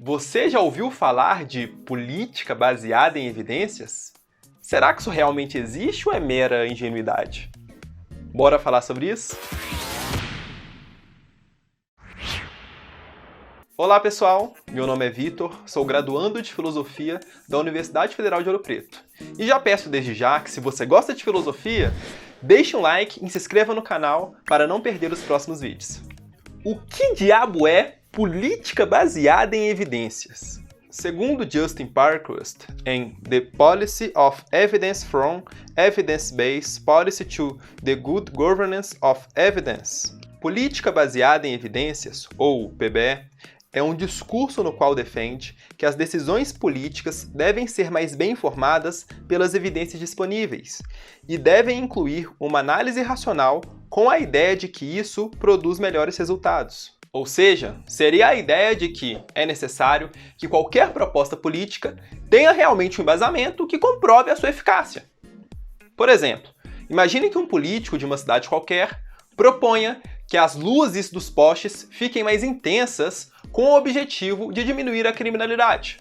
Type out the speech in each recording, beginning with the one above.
Você já ouviu falar de política baseada em evidências? Será que isso realmente existe ou é mera ingenuidade? Bora falar sobre isso? Olá pessoal, meu nome é Vitor, sou graduando de Filosofia da Universidade Federal de Ouro Preto. E já peço desde já que se você gosta de filosofia, deixe um like e se inscreva no canal para não perder os próximos vídeos. O que diabo é política baseada em evidências? Segundo Justin Parkhurst, em The Policy of Evidence from Evidence-Based Policy to the Good Governance of Evidence, política baseada em evidências, ou PBE, é um discurso no qual defende que as decisões políticas devem ser mais bem informadas pelas evidências disponíveis e devem incluir uma análise racional com a ideia de que isso produz melhores resultados. Ou seja, seria a ideia de que é necessário que qualquer proposta política tenha realmente um embasamento que comprove a sua eficácia. Por exemplo, imagine que um político de uma cidade qualquer proponha que as luzes dos postes fiquem mais intensas com o objetivo de diminuir a criminalidade.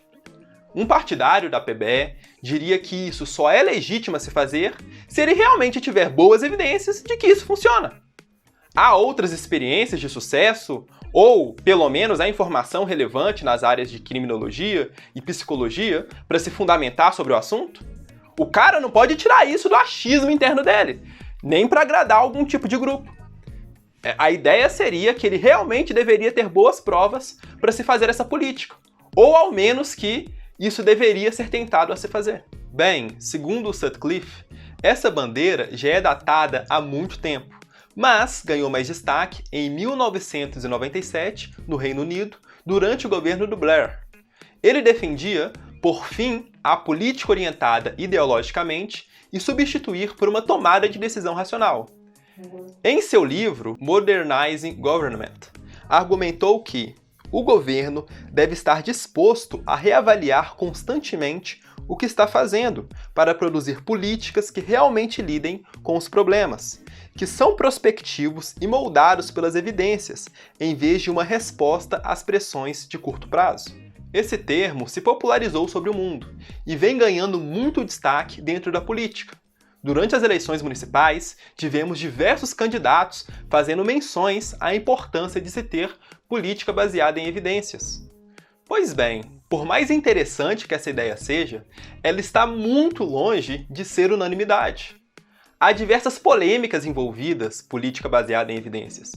Um partidário da PBE diria que isso só é legítimo a se fazer se ele realmente tiver boas evidências de que isso funciona. Há outras experiências de sucesso, ou pelo menos a informação relevante nas áreas de criminologia e psicologia para se fundamentar sobre o assunto? O cara não pode tirar isso do achismo interno dele, nem para agradar algum tipo de grupo. A ideia seria que ele realmente deveria ter boas provas para se fazer essa política, ou ao menos que isso deveria ser tentado a se fazer. Bem, segundo o Sutcliffe, essa bandeira já é datada há muito tempo, mas ganhou mais destaque em 1997, no Reino Unido, durante o governo do Blair. Ele defendia, por fim, a política orientada ideologicamente e substituir por uma tomada de decisão racional. Em seu livro Modernizing Government, argumentou que o governo deve estar disposto a reavaliar constantemente o que está fazendo para produzir políticas que realmente lidem com os problemas, que são prospectivos e moldados pelas evidências, em vez de uma resposta às pressões de curto prazo. Esse termo se popularizou sobre o mundo e vem ganhando muito destaque dentro da política. Durante as eleições municipais, tivemos diversos candidatos fazendo menções à importância de se ter política baseada em evidências. Pois bem, por mais interessante que essa ideia seja, ela está muito longe de ser unanimidade. Há diversas polêmicas envolvidas política baseada em evidências.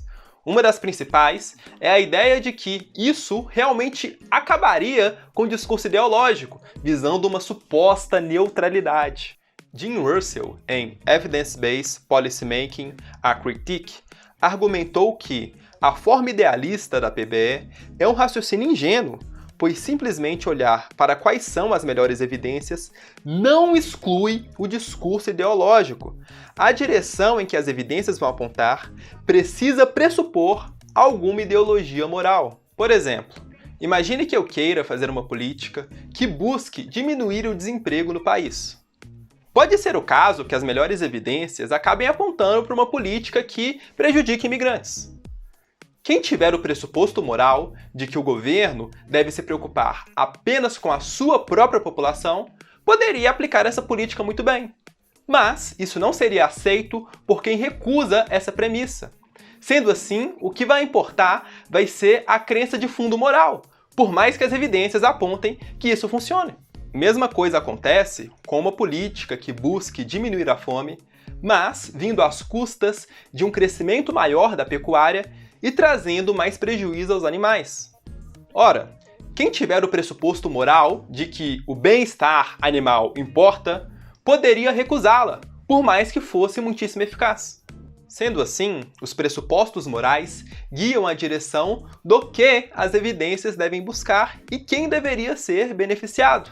Uma das principais é a ideia de que isso realmente acabaria com o discurso ideológico, visando uma suposta neutralidade. Jim Russell, em Evidence-Based Policymaking: A Critique, argumentou que a forma idealista da PBE é um raciocínio ingênuo, pois simplesmente olhar para quais são as melhores evidências não exclui o discurso ideológico. A direção em que as evidências vão apontar precisa pressupor alguma ideologia moral. Por exemplo, imagine que eu queira fazer uma política que busque diminuir o desemprego no país. Pode ser o caso que as melhores evidências acabem apontando para uma política que prejudique imigrantes. Quem tiver o pressuposto moral de que o governo deve se preocupar apenas com a sua própria população, poderia aplicar essa política muito bem. Mas isso não seria aceito por quem recusa essa premissa. Sendo assim, o que vai importar vai ser a crença de fundo moral, por mais que as evidências apontem que isso funcione. Mesma coisa acontece com uma política que busque diminuir a fome, mas vindo às custas de um crescimento maior da pecuária e trazendo mais prejuízo aos animais. Ora, quem tiver o pressuposto moral de que o bem-estar animal importa, poderia recusá-la, por mais que fosse muitíssimo eficaz. Sendo assim, os pressupostos morais guiam a direção do que as evidências devem buscar e quem deveria ser beneficiado.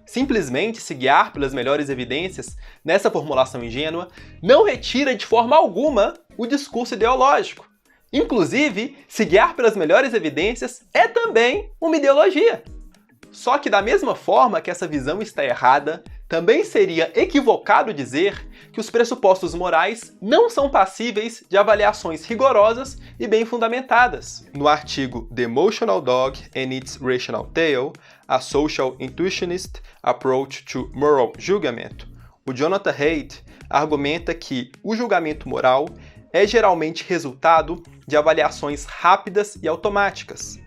Simplesmente se guiar pelas melhores evidências nessa formulação ingênua não retira de forma alguma o discurso ideológico. Inclusive, se guiar pelas melhores evidências é também uma ideologia. Só que da mesma forma que essa visão está errada, também seria equivocado dizer que os pressupostos morais não são passíveis de avaliações rigorosas e bem fundamentadas. No artigo The Emotional Dog and Its Rational Tail, A Social Intuitionist Approach to Moral Judgment, o Jonathan Haidt argumenta que o julgamento moral é geralmente resultado de avaliações rápidas e automáticas.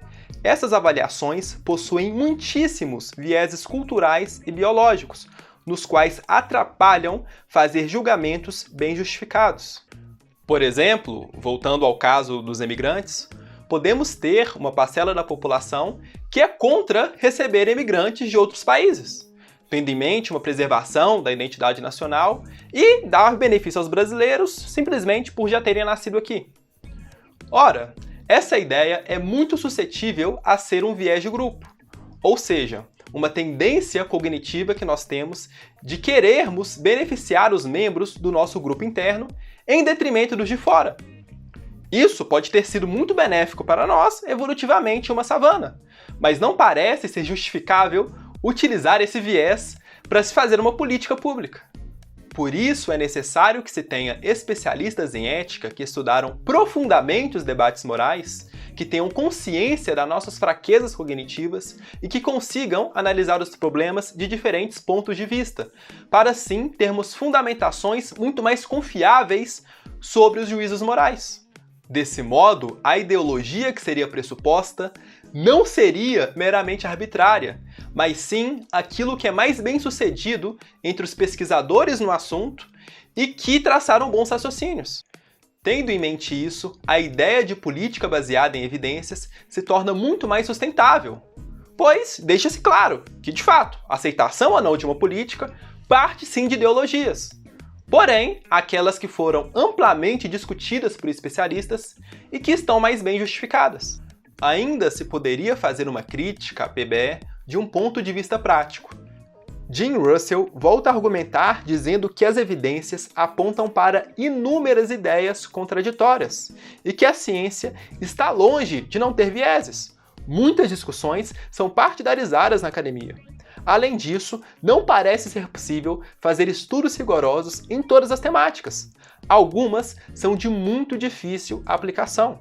Essas avaliações possuem muitíssimos vieses culturais e biológicos, nos quais atrapalham fazer julgamentos bem justificados. Por exemplo, voltando ao caso dos imigrantes, podemos ter uma parcela da população que é contra receber imigrantes de outros países, tendo em mente uma preservação da identidade nacional e dar benefício aos brasileiros simplesmente por já terem nascido aqui. Ora, essa ideia é muito suscetível a ser um viés de grupo, ou seja, uma tendência cognitiva que nós temos de querermos beneficiar os membros do nosso grupo interno em detrimento dos de fora. Isso pode ter sido muito benéfico para nós evolutivamente em uma savana, mas não parece ser justificável utilizar esse viés para se fazer uma política pública. Por isso é necessário que se tenha especialistas em ética que estudaram profundamente os debates morais, que tenham consciência das nossas fraquezas cognitivas e que consigam analisar os problemas de diferentes pontos de vista, para assim termos fundamentações muito mais confiáveis sobre os juízos morais. Desse modo, a ideologia que seria pressuposta não seria meramente arbitrária, mas sim aquilo que é mais bem sucedido entre os pesquisadores no assunto e que traçaram bons raciocínios. Tendo em mente isso, a ideia de política baseada em evidências se torna muito mais sustentável, pois deixa-se claro que, de fato, a aceitação ou não de uma política parte sim de ideologias. Porém, aquelas que foram amplamente discutidas por especialistas e que estão mais bem justificadas. Ainda se poderia fazer uma crítica à PBE de um ponto de vista prático. Jim Russell volta a argumentar dizendo que as evidências apontam para inúmeras ideias contraditórias e que a ciência está longe de não ter vieses. Muitas discussões são partidarizadas na academia. Além disso, não parece ser possível fazer estudos rigorosos em todas as temáticas. Algumas são de muito difícil aplicação.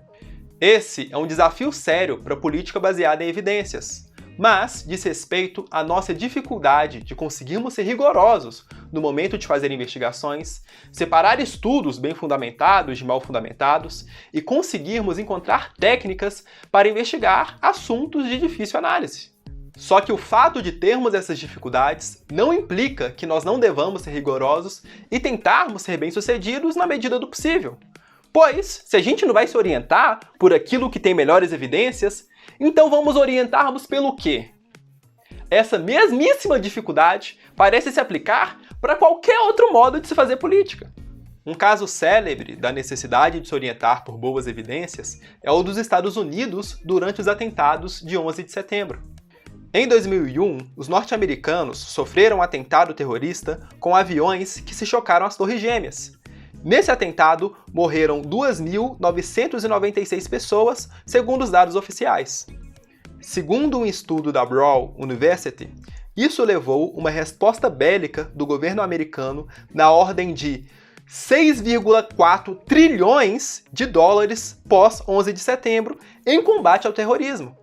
Esse é um desafio sério para a política baseada em evidências, mas diz respeito à nossa dificuldade de conseguirmos ser rigorosos no momento de fazer investigações, separar estudos bem fundamentados de mal fundamentados e conseguirmos encontrar técnicas para investigar assuntos de difícil análise. Só que o fato de termos essas dificuldades não implica que nós não devamos ser rigorosos e tentarmos ser bem-sucedidos na medida do possível. Pois, se a gente não vai se orientar por aquilo que tem melhores evidências, então vamos orientarmos pelo quê? Essa mesmíssima dificuldade parece se aplicar para qualquer outro modo de se fazer política. Um caso célebre da necessidade de se orientar por boas evidências é o dos Estados Unidos durante os atentados de 11 de setembro. Em 2001, os norte-americanos sofreram um atentado terrorista com aviões que se chocaram às Torres Gêmeas. Nesse atentado, morreram 2.996 pessoas, segundo os dados oficiais. Segundo um estudo da Brown University, isso levou uma resposta bélica do governo americano na ordem de 6,4 trilhões de dólares pós 11 de setembro em combate ao terrorismo.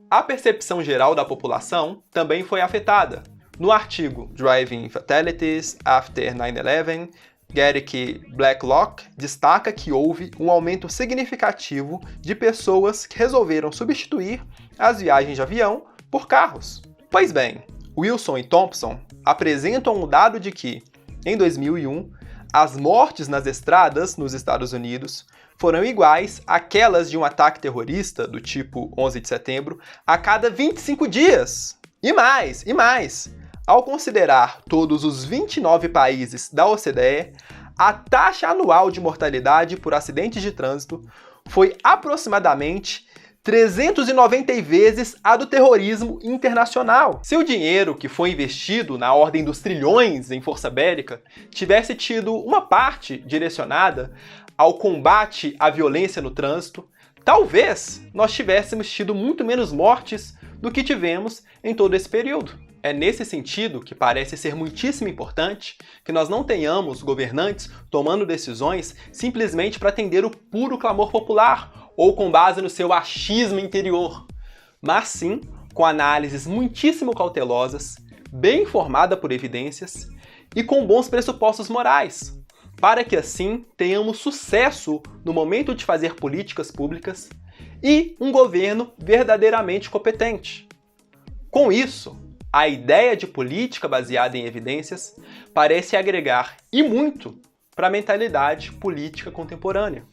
A percepção geral da população também foi afetada. No artigo Driving Fatalities After 9/11, Garrick Blacklock destaca que houve um aumento significativo de pessoas que resolveram substituir as viagens de avião por carros. Pois bem, Wilson e Thompson apresentam um dado de que, em 2001, as mortes nas estradas nos Estados Unidos foram iguais àquelas de um ataque terrorista do tipo 11 de setembro a cada 25 dias. E mais! Ao considerar todos os 29 países da OCDE, a taxa anual de mortalidade por acidentes de trânsito foi aproximadamente 390 vezes a do terrorismo internacional. Se o dinheiro que foi investido na ordem dos trilhões em força bélica tivesse tido uma parte direcionada ao combate à violência no trânsito, talvez nós tivéssemos tido muito menos mortes do que tivemos em todo esse período. É nesse sentido que parece ser muitíssimo importante que nós não tenhamos governantes tomando decisões simplesmente para atender o puro clamor popular ou com base no seu achismo interior, mas sim com análises muitíssimo cautelosas, bem informada por evidências e com bons pressupostos morais, para que assim tenhamos sucesso no momento de fazer políticas públicas e um governo verdadeiramente competente. Com isso, a ideia de política baseada em evidências parece agregar, e muito, para a mentalidade política contemporânea.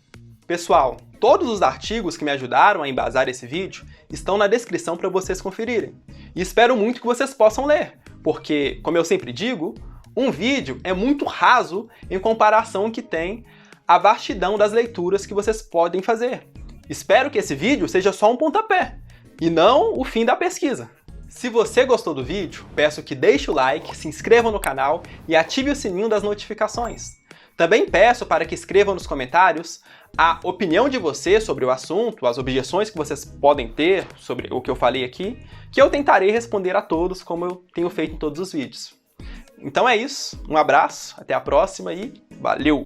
Pessoal, todos os artigos que me ajudaram a embasar esse vídeo estão na descrição para vocês conferirem. E espero muito que vocês possam ler, porque, como eu sempre digo, um vídeo é muito raso em comparação ao que tem a vastidão das leituras que vocês podem fazer. Espero que esse vídeo seja só um pontapé, e não o fim da pesquisa. Se você gostou do vídeo, peço que deixe o like, se inscreva no canal e ative o sininho das notificações. Também peço para que escrevam nos comentários a opinião de vocês sobre o assunto, as objeções que vocês podem ter sobre o que eu falei aqui, que eu tentarei responder a todos como eu tenho feito em todos os vídeos. Então é isso, um abraço, até a próxima e valeu!